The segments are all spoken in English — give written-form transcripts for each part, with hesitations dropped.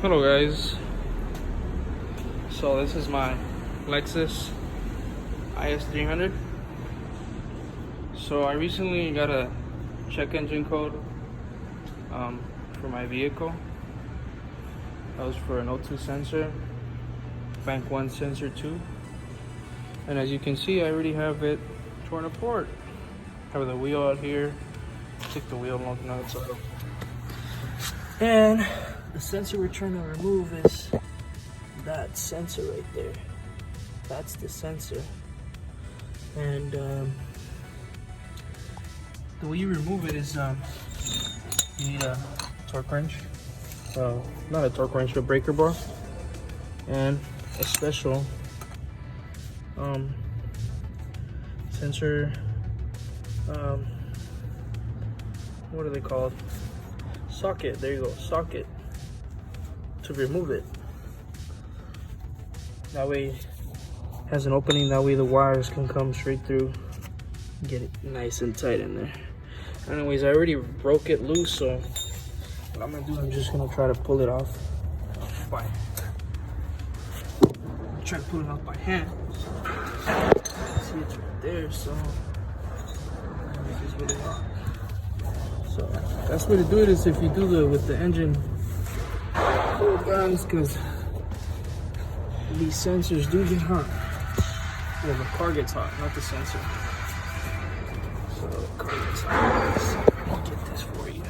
Hello guys, so this is my Lexus is300. So I recently got a check engine code for my vehicle. That was for an O2 sensor, bank 1 sensor 2, and as you can see I already have it torn apart. I have the wheel out here, took the wheel lug nuts out, and the sensor we're trying to remove is that sensor right there. That's the sensor. And the way you remove it is you need a torque wrench. Not a torque wrench, but a breaker bar. And a special sensor, what are they called? Socket, there you go, socket, to remove it. That way it has an opening, that way the wires can come straight through, get it nice and tight in there. Anyways, I already broke it loose, so what I'm gonna do, I'm just gonna try to pull it off by hand. See, it's right there, so so that's way to do it, is if you do with the engine pulled down, because these sensors do get hot. Well, the car gets hot, not the sensor. So the car gets hot. Let me get this for you.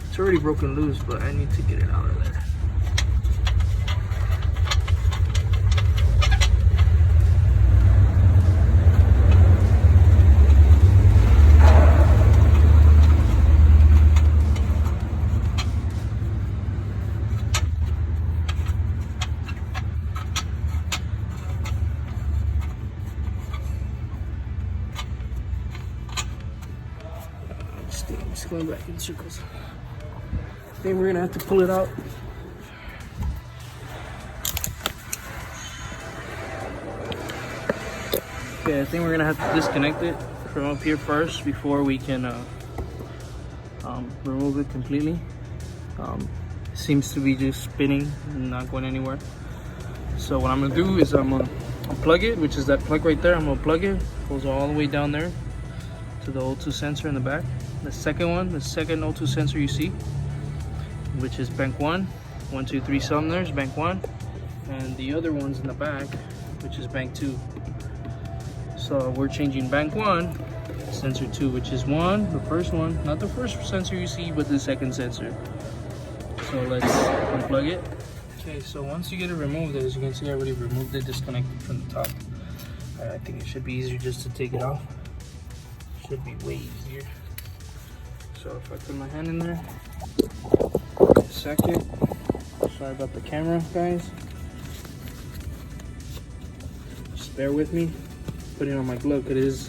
It's already broken loose, but I need to get it out of there. Just going back in circles. I think we're gonna have to pull it out. Okay, I think we're gonna have to disconnect it from up here first before we can remove it completely. It seems to be just spinning and not going anywhere. So what I'm gonna do is I'm gonna unplug it, which is that plug right there. I'm gonna plug it, goes all the way down there to the O2 sensor in the back. The second O2 sensor you see, which is bank 1, 1, 2, 3 cylinders, bank 1, and the other one's in the back, which is bank 2. So we're changing bank 1, sensor 2, which is the first one, not the first sensor you see, but the second sensor. So let's unplug it. Okay, so once you get it removed, as you can see, I already removed it, disconnected from the top. I think it should be easier just to take it off. Should be way easier. So if I put my hand in there, wait a second. Sorry about the camera, guys. Just bear with me. Putting on my glove, it is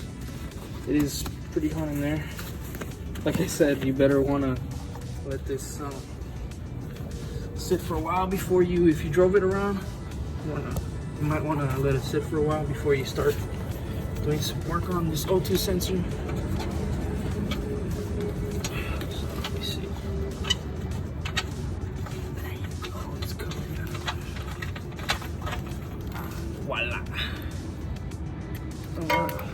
pretty hot in there. Like I said, you better wanna let this sit for a while before you, if you drove it around, you might wanna let it sit for a while before you start doing some work on this O2 sensor. Voila.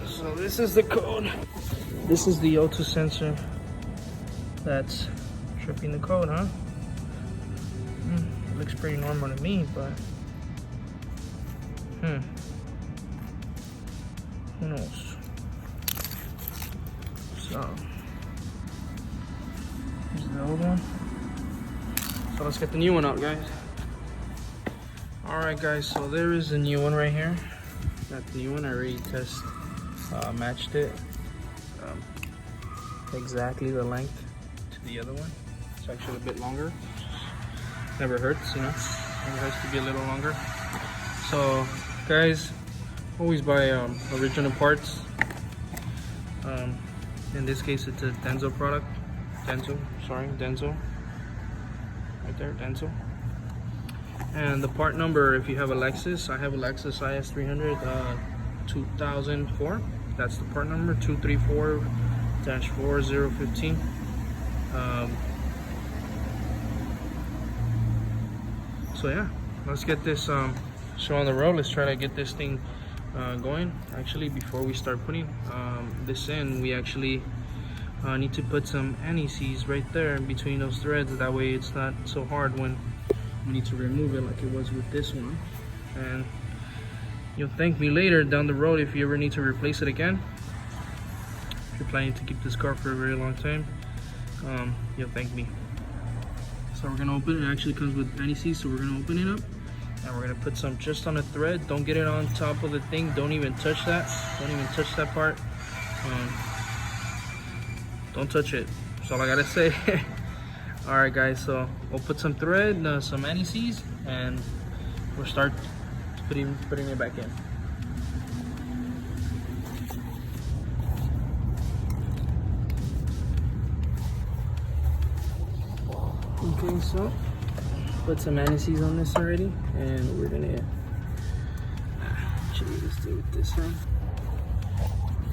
So this is the code. This is the O2 sensor that's tripping the code, huh? It looks pretty normal to me, but who knows? So here's the old one. So let's get the new one out, guys. Alright guys, so there is a new one right here. Got the new one, I already matched it. Exactly the length to the other one. It's actually a bit longer. Never hurts, you know. It has to be a little longer. So guys, always buy original parts. In this case it's a Denso product. Denso. Right there, Denso. And the part number, if you have a Lexus, I have a Lexus is300 2004. That's the part number, 234-4015. So yeah, let's get this show on the road. Let's try to get this thing going. Actually, before we start putting this in, we actually need to put some anti-seize right there in between those threads. That way it's not so hard when we need to remove it like it was with this one. And you'll thank me later down the road if you ever need to replace it again. If you're planning to keep this car for a very long time, you'll thank me. So we're gonna open it. It actually comes with anti-seize, so we're gonna open it up and we're gonna put some just on the thread. Don't get it on top of the thing. Don't even touch that. Don't even touch that part. Don't touch it. That's all I gotta say. All right, guys. So we'll put some thread, some anti-seize, and we'll start putting it back in. Okay, so put some anti-seize on this already, and we're gonna actually let's do it this time.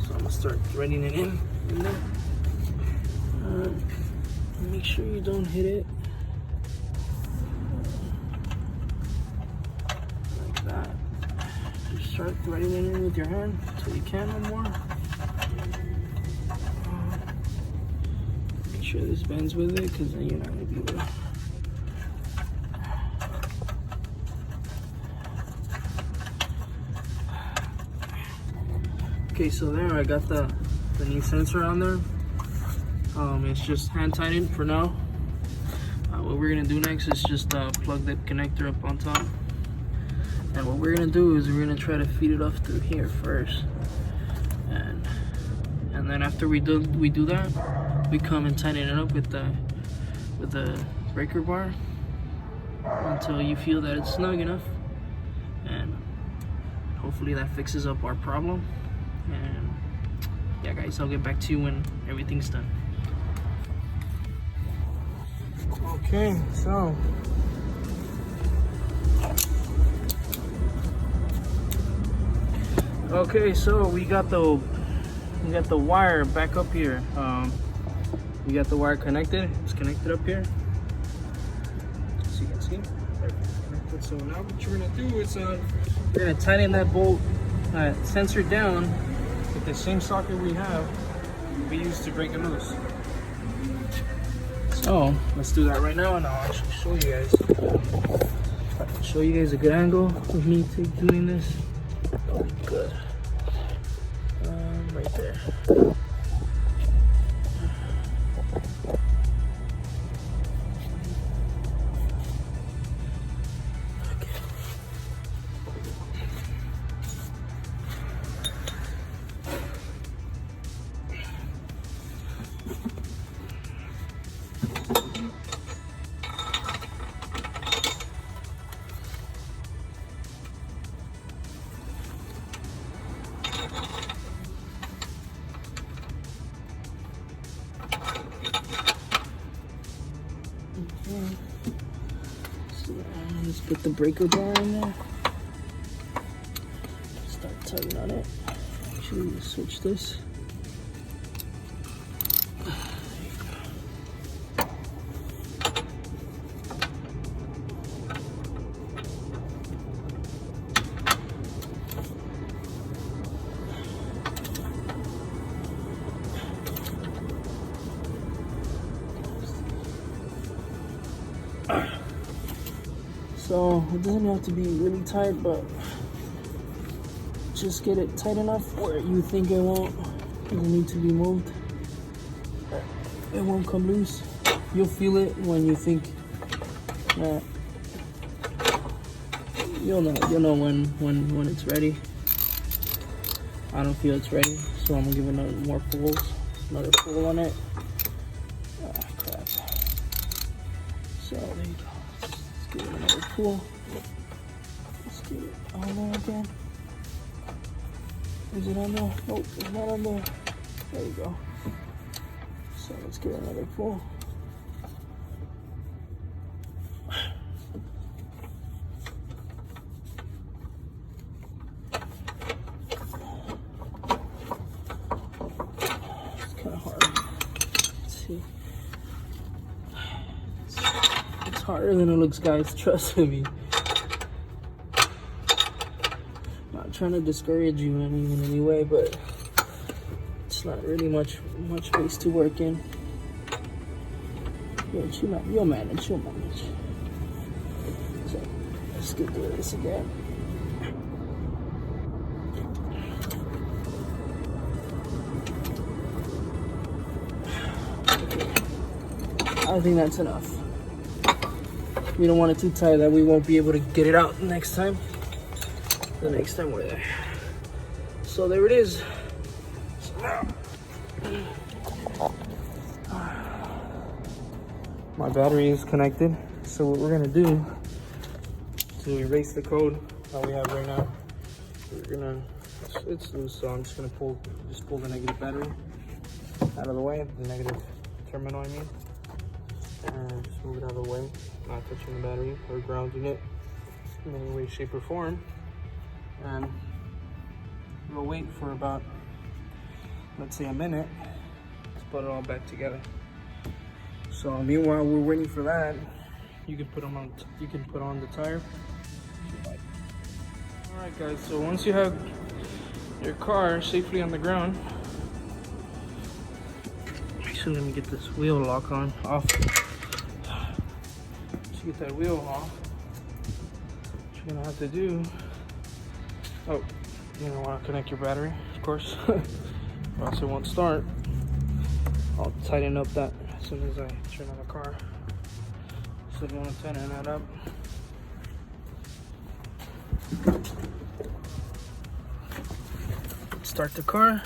So I'm gonna start threading it in there. Make sure you don't hit it like that. Just start threading it in with your hand until you can no more. Make sure this bends with it, because then you're not gonna be able to. Okay, so there I got the new sensor on there. It's just hand tightened for now. What we're gonna do next is just plug that connector up on top. And what we're gonna do is we're gonna try to feed it off through here first. And then after we do that, we come and tighten it up with the breaker bar until you feel that it's snug enough. And hopefully that fixes up our problem. And yeah, guys, I'll get back to you when everything's done. Okay, so we got the wire back up here. We got the wire connected. It's connected up here. So you can see. Connected. So now what you're gonna do is we're gonna tighten that bolt sensor down with the same socket we used to break it loose. So let's do that right now, and I'll actually show you guys. Show you guys a good angle of me doing this. Oh, good. Right there. So let's put the breaker bar in there. Start tugging on it. Actually, let's switch this. So it doesn't have to be really tight, but just get it tight enough where you think it doesn't need to be moved. It won't come loose. You'll feel it when you think that you'll know when it's ready. I don't feel it's ready, so I'm gonna give it another pull on it. Ah, crap. So there you go. Let's give it another pull. Let's get it on there again. Is it on there? Nope, it's not on there. There you go. So let's give it another pull. see. It's harder than it looks, guys. Trust me. Not trying to discourage you in any way, but it's not really much space to work in. You'll manage. So let's get through this again. I think that's enough. We don't want it too tight that we won't be able to get it out next time. The next time we're there. So there it is. My battery is connected. So what we're gonna do to erase the code that we have right now, it's loose, so I'm just gonna pull the negative battery out of the way, the negative terminal I mean. And just move it out of the way, not touching the battery or grounding it in any way, shape, or form. And we'll wait for about, let's say, a minute to put it all back together. So meanwhile we're waiting for that, you can put on the tire. All right, guys. So once you have your car safely on the ground, actually, let me get this wheel lock off. To get that wheel off, what you're gonna have to do, you're gonna want to connect your battery, of course, or else it won't start. I'll tighten up that as soon as I turn on the car. So you want to tighten that up. Start the car.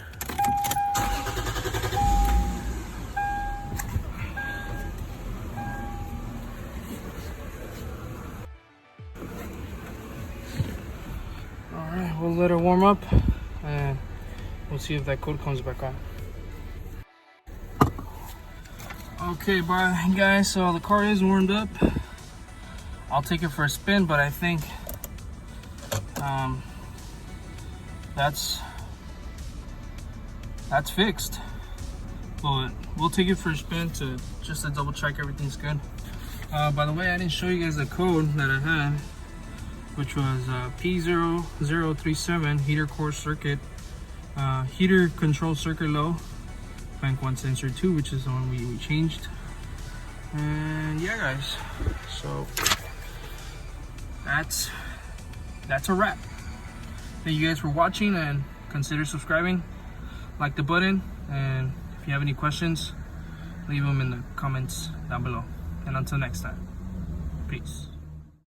Alright, we'll let it warm up and we'll see if that code comes back on. Okay, bye guys, so the car is warmed up. I'll take it for a spin, but I think that's fixed. But we'll take it for a spin just to double check everything's good. By the way, I didn't show you guys the code that I had, which was P0037 heater core circuit, heater control circuit low, bank 1 sensor 2, which is the one we changed. And yeah, guys, so that's a wrap. Thank you guys for watching, and consider subscribing, like the button, and if you have any questions, leave them in the comments down below. And until next time, peace.